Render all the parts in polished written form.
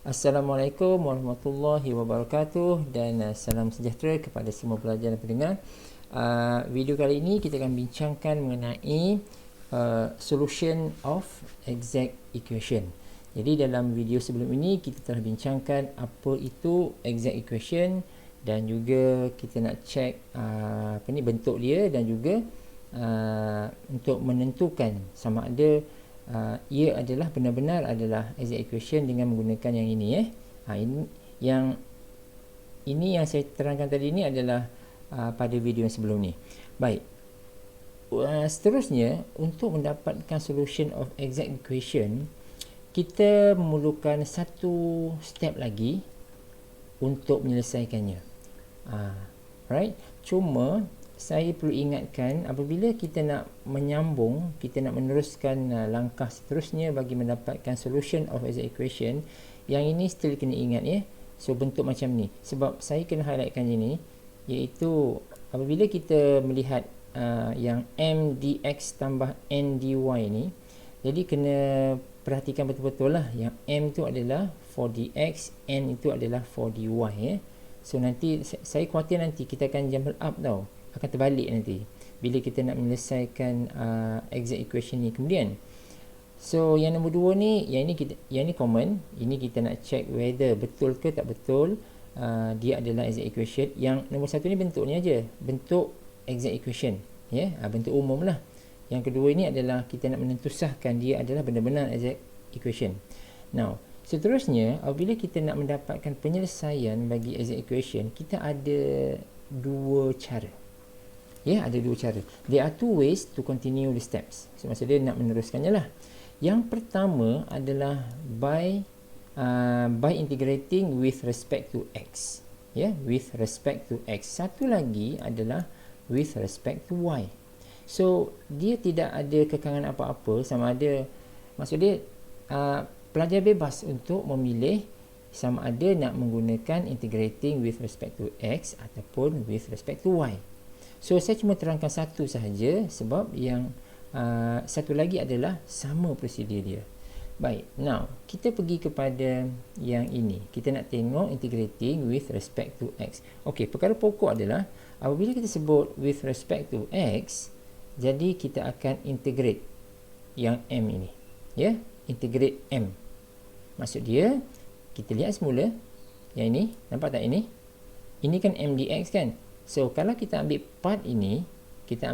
Assalamualaikum warahmatullahi wabarakatuh dan salam sejahtera kepada semua pelajar dan pendengar. Video kali ini kita akan bincangkan mengenai solution of exact equation. Jadi dalam video sebelum ini kita telah bincangkan apa itu exact equation dan juga kita nak check bentuk dia dan juga untuk menentukan sama ada ia adalah benar-benar adalah exact equation dengan menggunakan yang ini ini yang saya terangkan tadi ini adalah pada video yang sebelum ni. Baik. Seterusnya, untuk mendapatkan solution of exact equation, kita memerlukan satu step lagi untuk menyelesaikannya. Right? Cuma saya perlu ingatkan, apabila kita nak menyambung, kita nak meneruskan langkah seterusnya bagi mendapatkan solution of exact equation, yang ini still kena ingat ya. So bentuk macam ni. Sebab saya kena highlightkan ini, iaitu apabila kita melihat yang m dx tambah n dy ni, jadi kena perhatikan betul-betul lah. Yang m tu adalah 4dx, n itu adalah 4dy ya. So nanti saya khawatir nanti kita akan jumble up tau, akan terbalik nanti bila kita nak menyelesaikan exact equation ni kemudian. So yang nombor 2 ni, yang ni common, ini kita nak check whether betul ke tak betul dia adalah exact equation. Yang nombor 1 ni bentuknya aja, bentuk exact equation ya, bentuk umum lah. Yang kedua ini adalah kita nak menentusahkan dia adalah benar-benar exact equation. Now seterusnya, apabila kita nak mendapatkan penyelesaian bagi exact equation, kita ada dua cara. Ya, ada dua cara. There are two ways to continue the steps. So, maksud dia nak meneruskannya lah. Yang pertama adalah by integrating with respect to x. Ya, with respect to x. Satu lagi adalah with respect to y. So, dia tidak ada kekangan apa-apa, sama ada, maksud dia pelajar bebas untuk memilih sama ada nak menggunakan integrating with respect to x ataupun with respect to y. So saya cuma terangkan satu sahaja sebab yang satu lagi adalah sama prosedur dia. Baik, now kita pergi kepada yang ini. Kita nak tengok integrating with respect to x. Okey, perkara pokok adalah apabila kita sebut with respect to x, jadi kita akan integrate yang m ini. Ya, integrate m. Maksud dia, kita lihat semula yang ini, nampak tak ini? Ini kan m dx kan? So, kalau kita ambil part ini, kita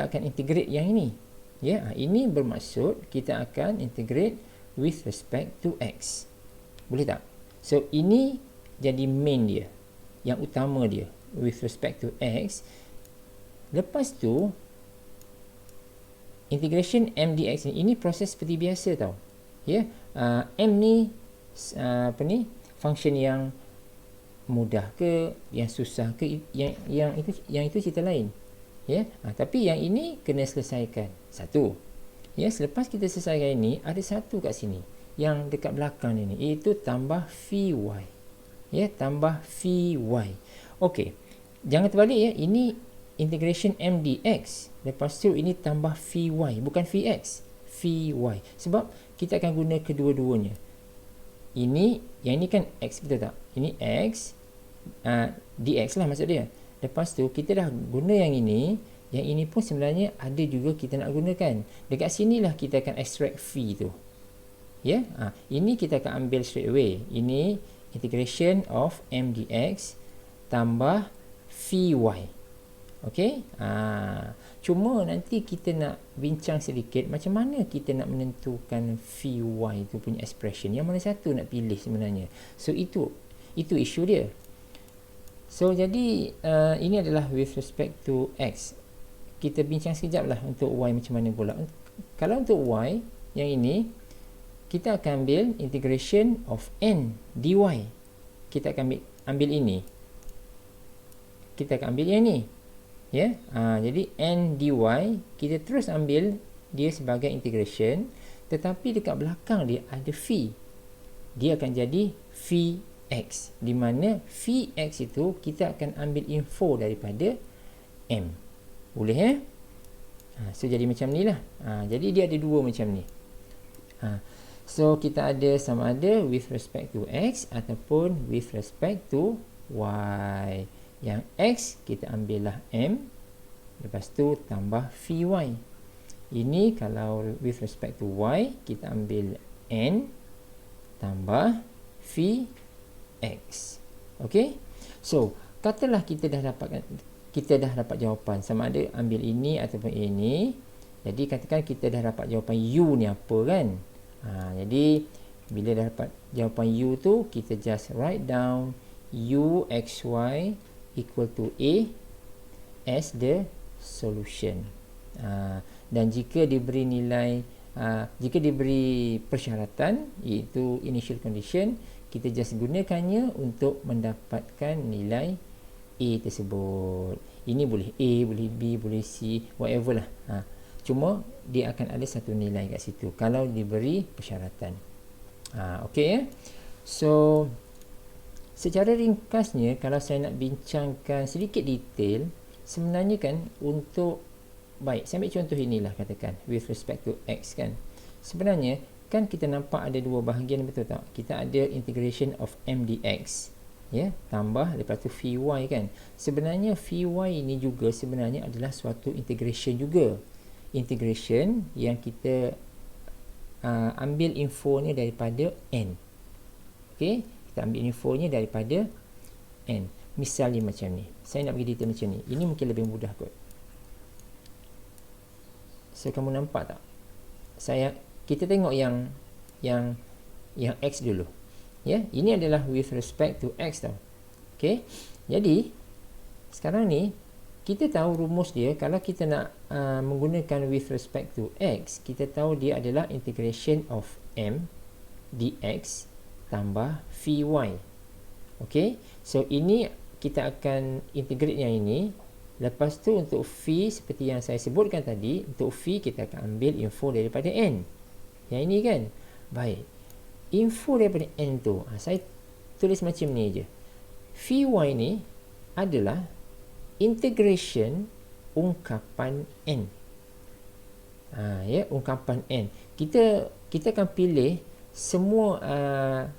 akan integrate yang ini. Ya, ini bermaksud kita akan integrate with respect to x. Boleh tak? So, ini jadi main dia, yang utama dia, with respect to x. Lepas tu, integration m dx ini proses seperti biasa tau. Ya, m ni function yang mudah ke, yang susah ke, yang itu cerita lain. Ya, tapi yang ini kena selesaikan satu. Ya, selepas kita selesaikan ini, ada satu kat sini yang dekat belakang ini, iaitu tambah phi y. Ya, tambah phi y. Okey, jangan terbalik ya. Ini integration m dx, lepas tu ini tambah phi y, bukan phi x, phi y. Sebab kita akan guna kedua-duanya. Yang ini kan x, betul tak? Ini x, dx lah maksud dia. Lepas tu kita dah guna yang ini pun sebenarnya ada juga kita nak gunakan. Dekat sinilah kita akan extract phi tu. Ya, ini kita akan ambil straight away. Ini integration of m dx tambah phi y. Okey? Cuma nanti kita nak bincang sedikit macam mana kita nak menentukan phi y tu punya expression. Yang mana satu nak pilih sebenarnya. So itu isu dia. So jadi ini adalah with respect to x. Kita bincang sekejap lah untuk y macam mana pula. Kalau untuk y yang ini, kita akan ambil integration of n dy. Kita akan ambil ini. Kita akan ambil yang ni. Ya, jadi n dy kita terus ambil dia sebagai integration, tetapi dekat belakang dia ada phi. Dia akan jadi phi x, di mana phi x itu kita akan ambil info daripada m. Boleh ya? So jadi macam ni lah. Jadi dia ada dua macam ni. So kita ada sama ada with respect to x ataupun with respect to y. Yang x kita ambil lah m, lepas tu tambah phi y. Ini kalau with respect to y, kita ambil n tambah phi x. Okey? So, katalah kita dah dapat jawapan sama ada ambil ini ataupun ini. Jadi katakan kita dah dapat jawapan u ni apa kan? Jadi bila dah dapat jawapan u tu, kita just write down u xy equal to a as the solution. Dan jika diberi nilai, jika diberi persyaratan iaitu initial condition, kita just gunakannya untuk mendapatkan nilai A tersebut. Ini boleh A, boleh B, boleh C, whatever lah. Cuma dia akan ada satu nilai kat situ kalau diberi persyaratan. Okey ya. So secara ringkasnya, kalau saya nak bincangkan sedikit detail, sebenarnya kan untuk, baik, saya ambil contoh inilah, katakan with respect to x kan. Sebenarnya kan kita nampak ada dua bahagian, betul tak? Kita ada integration of m dx, ya, tambah lepas tu phi y kan. Sebenarnya phi y ini juga sebenarnya adalah suatu integration juga. Integration yang kita ambil infonya daripada n. Okey, kita ambil infonya daripada n. Misalnya macam ni. Saya nak bagi detail macam ni. Ini mungkin lebih mudah kot. So kamu nampak tak? Kita tengok yang x dulu. Ya, ini adalah with respect to x tau. Okey. Jadi sekarang ni kita tahu rumus dia. Kalau kita nak menggunakan with respect to x, kita tahu dia adalah integration of m dx tambah phi y. Okey. So ini kita akan integrate yang ini. Lepas tu untuk phi, seperti yang saya sebutkan tadi, untuk phi kita akan ambil info daripada n. Yang ini kan. Baik. Info daripada n tu, saya tulis macam ni je. Phi y ni adalah integration ungkapan n. Ya, ungkapan n. Kita akan pilih semua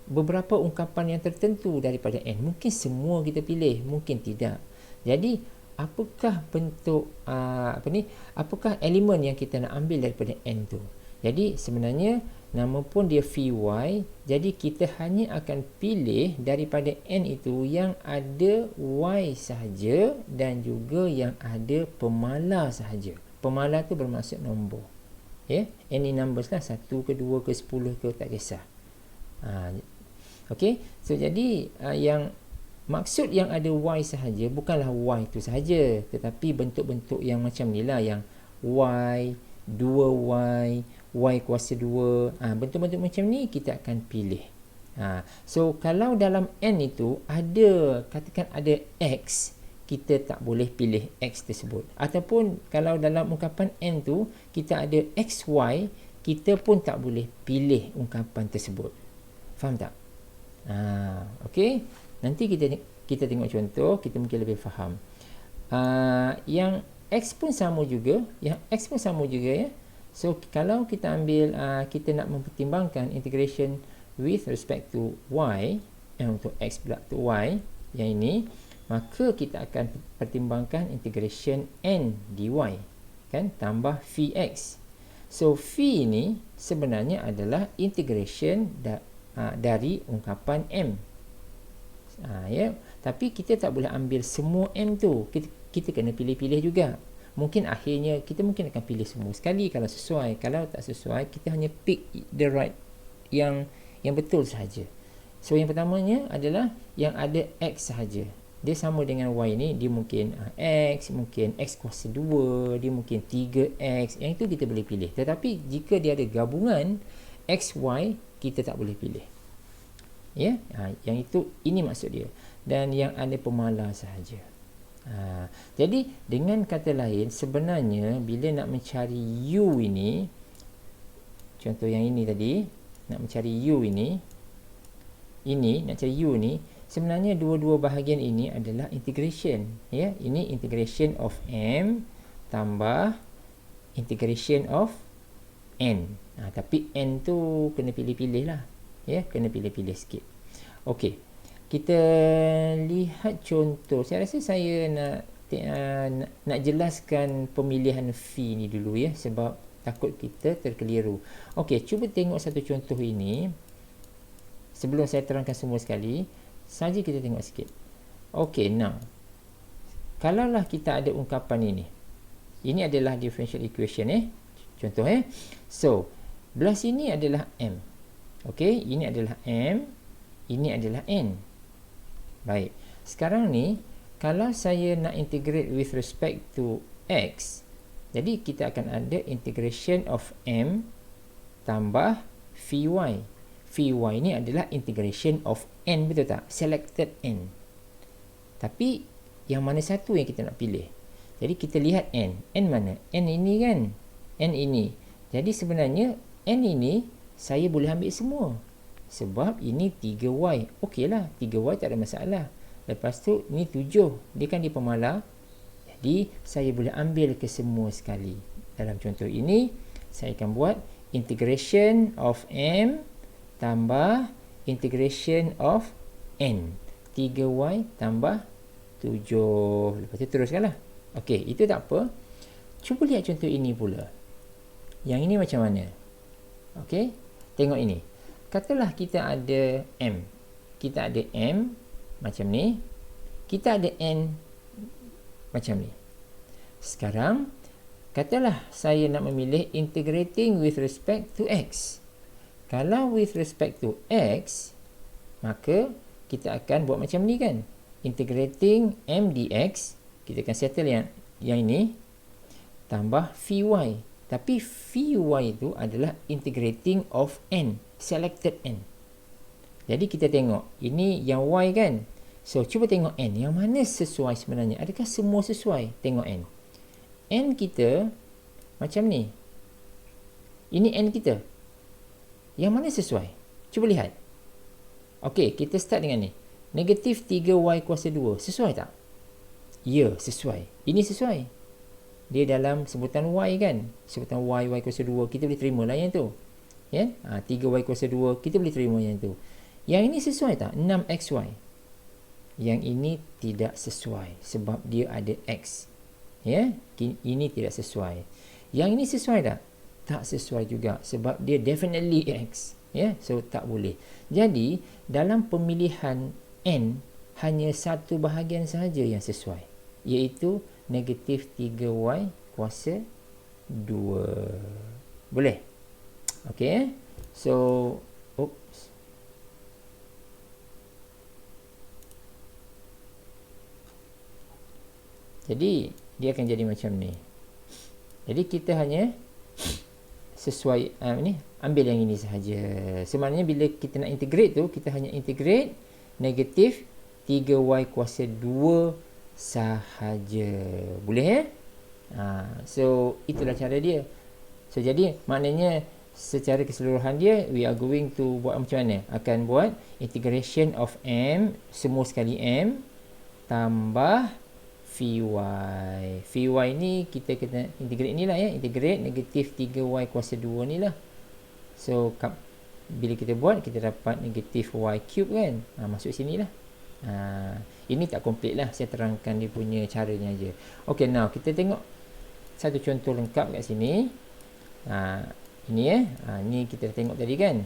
beberapa ungkapan yang tertentu daripada n. Mungkin semua kita pilih, mungkin tidak. Jadi apakah bentuk apakah elemen yang kita nak ambil daripada n tu. Jadi sebenarnya nama pun dia phi y, jadi kita hanya akan pilih daripada n itu yang ada y sahaja dan juga yang ada pemala sahaja. Pemala tu bermaksud nombor. Ya, any numbers lah, 1 ke 2 ke 10 ke, tak kisah. Okey, so jadi yang maksud yang ada y sahaja bukanlah y tu sahaja, tetapi bentuk-bentuk yang macam ni lah, yang y, 2y, y kuasa 2, bentuk-bentuk macam ni kita akan pilih. So kalau dalam n itu ada, katakan ada x, kita tak boleh pilih x tersebut. Ataupun kalau dalam ungkapan n tu kita ada xy, kita pun tak boleh pilih ungkapan tersebut. Faham tak? Okey. Nanti kita tengok contoh, kita mungkin lebih faham. Yang x pun sama juga, ya. So kalau kita ambil, kita nak mempertimbangkan integration with respect to y, untuk x pula to y, yang ini, maka kita akan pertimbangkan integration n dy, kan, tambah phi x. So phi ini sebenarnya adalah integration dari ungkapan m. Ya, tapi kita tak boleh ambil semua m tu. Kita kena pilih-pilih juga. Mungkin akhirnya kita mungkin akan pilih semua sekali kalau sesuai. Kalau tak sesuai, kita hanya pick the right yang betul sahaja. So yang pertamanya adalah yang ada x sahaja. Dia sama dengan y ni, dia mungkin x, mungkin x kuasa 2, dia mungkin 3x. Yang itu kita boleh pilih. Tetapi jika dia ada gabungan x, y, kita tak boleh pilih. Ya, yang itu, ini maksud dia. Dan yang ada pemala sahaja. Jadi dengan kata lain, sebenarnya bila nak mencari u ini, contoh yang ini tadi, nak mencari u ini, nak cari u ni, sebenarnya dua-dua bahagian ini adalah integration. Ya, ini integration of m tambah integration of n. Tapi n tu kena pilih-pilih lah. Ya, kena pilih-pilih sikit. Okey. Kita lihat contoh. Saya rasa saya nak jelaskan pemilihan V ni dulu ya, sebab takut kita terkeliru. Okey, cuba tengok satu contoh ini. Sebelum saya terangkan semua sekali, saja kita tengok sikit. Okey, now. Kalaulah kita ada ungkapan ini. Ini adalah differential equation Contoh So, belah sini adalah M. Okey, ini adalah M, ini adalah N. Baik. Sekarang ni, kalau saya nak integrate with respect to X, jadi kita akan ada integration of M tambah Vy. Vy ni adalah integration of N, betul tak? Selected N. Tapi, yang mana satu yang kita nak pilih? Jadi, kita lihat N. N mana? N ini kan? N ini. Jadi, sebenarnya, N ini, saya boleh ambil semua. Sebab ini 3Y. Okeylah, 3Y tak ada masalah. Lepas tu, ni 7. Dia kan di pemalar. Jadi, saya boleh ambil ke semua sekali. Dalam contoh ini, saya akan buat integration of M tambah integration of N. 3Y tambah 7. Lepas tu teruskanlah. Okey, itu tak apa. Cuba lihat contoh ini pula. Yang ini macam mana? Okey, tengok ini. Katalah kita ada M. Kita ada M macam ni. Kita ada N macam ni. Sekarang, katalah saya nak memilih integrating with respect to X. Kalau with respect to X, maka kita akan buat macam ni kan. Integrating M dx, kita akan settle yang ini, tambah Vy. Tapi Vy itu adalah integrating of N. Selected N. Jadi kita tengok. Ini yang Y kan. So, cuba tengok N. Yang mana sesuai sebenarnya? Adakah semua sesuai? Tengok N. N kita macam ni. Ini N kita. Yang mana sesuai? Cuba lihat. Okey, kita start dengan ni. Negatif 3Y kuasa 2. Sesuai tak? Ya, sesuai. Ini sesuai. Dia dalam sebutan Y kan. Sebutan Y kuasa 2. Kita boleh terima lah yang tu. Ya, 3Y kuasa 2, kita boleh terima yang tu. Yang ini sesuai tak? 6XY. Yang ini tidak sesuai sebab dia ada X. Ya, ini tidak sesuai. Yang ini sesuai tak? Tak sesuai juga sebab dia definitely X. Ya, so tak boleh. Jadi, dalam pemilihan N, hanya satu bahagian sahaja yang sesuai, iaitu negatif 3Y kuasa 2. Boleh? Okey. So, oops. Jadi, dia akan jadi macam ni. Jadi, kita hanya sesuai, ambil yang ini sahaja. Sebenarnya, bila kita nak integrate tu, kita hanya integrate negatif 3Y kuasa 2 sahaja. Boleh So, itulah cara dia. So, jadi, maknanya, secara keseluruhan dia, we are going to buat macam mana? Akan buat integration of M, semua sekali M, tambah Vy. Vy ni kita kena integrate ni lah ya. Integrate negatif 3Y kuasa 2 ni lah. So, bila kita buat, kita dapat negatif Y cube kan. Masuk sini lah. Ini tak complete lah. Saya terangkan dia punya caranya je. Okay, now kita tengok satu contoh lengkap kat sini. Ini ni kita tengok tadi kan.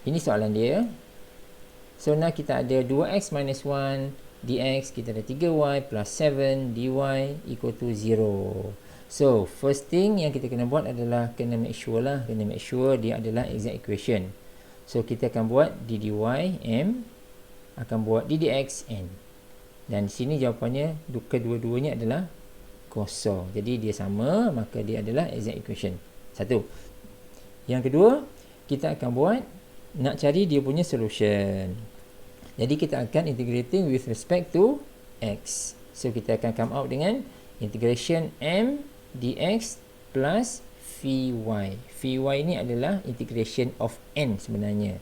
Ini soalan dia. So, now kita ada 2x minus 1 dx, kita ada 3y plus 7 dy equal to 0. So, first thing yang kita kena buat adalah kena make sure lah. Kena make sure dia adalah exact equation. So, kita akan buat d dy m, akan buat d dx n. Dan di sini jawapannya, kedua-duanya adalah kosong. Jadi, dia sama, maka dia adalah exact equation. Satu. Yang kedua, kita akan buat, nak cari dia punya solution. Jadi kita akan integrating with respect to X. So kita akan come out dengan integration M dx plus Vy. Vy ni adalah integration of N sebenarnya.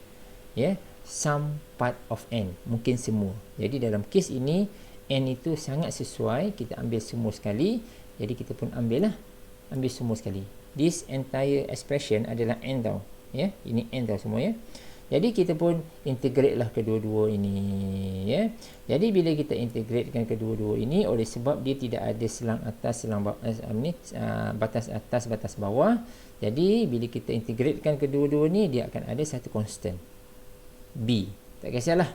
Ya, some part of N. Mungkin semua. Jadi dalam kes ini, N itu sangat sesuai. Kita ambil semua sekali. Jadi kita pun ambil lah. ambil semua sekali. This entire expression adalah n tau. Ya, ini n tau semua ya. Jadi kita pun integrate lah kedua-dua ini ya. Jadi bila kita integratekan kedua-dua ini, oleh sebab dia tidak ada selang atas selang bawah, batas atas batas bawah. Jadi bila kita integratekan kedua-dua ni, dia akan ada satu constant b. Tak kisahlah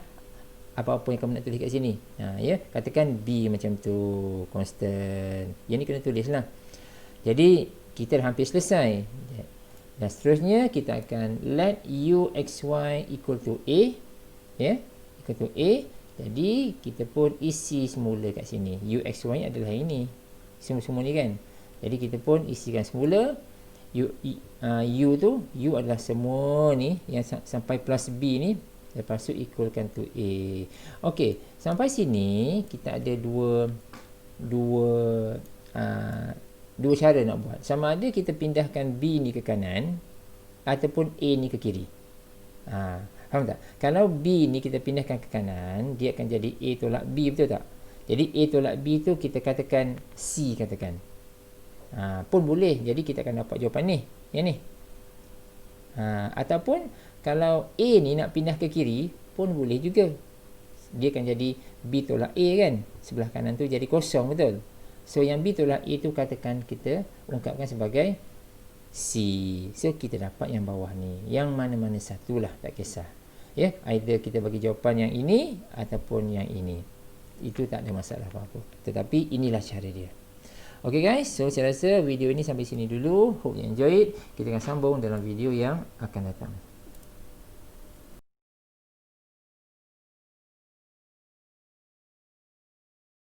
apa-apa yang kamu nak tulis kat sini. Ya, katakan b macam tu constant. Yang ni kena tulis lah. Jadi kita dah hampir selesai. Dan seterusnya kita akan let u x y equal to a, ya, equal to a. Jadi kita pun isi semula kat sini. U x y adalah ini, semua ni kan. Jadi kita pun isikan semula. U tu, u adalah semua ni yang sampai plus b ni. Lepas tu equalkan to a. Okey, sampai sini kita ada dua cara nak buat. Sama ada kita pindahkan b ni ke kanan ataupun a ni ke kiri. Faham tak? Kalau b ni kita pindahkan ke kanan, dia akan jadi a tolak b, betul tak? Jadi a tolak b tu kita katakan c, katakan. Pun boleh. Jadi kita akan dapat jawapan ni, yang ni. Ataupun kalau a ni nak pindah ke kiri pun boleh juga. Dia akan jadi b tolak a kan. Sebelah kanan tu jadi kosong, betul? So yang b tolak a tu katakan kita ungkapkan sebagai c. So kita dapat yang bawah ni. Yang mana-mana satulah, tak kisah. Ya, either kita bagi jawapan yang ini ataupun yang ini. Itu tak ada masalah apa-apa. Tetapi inilah cara dia. Okay guys, so saya rasa video ini sampai sini dulu. Hope you enjoy it. Kita akan sambung dalam video yang akan datang.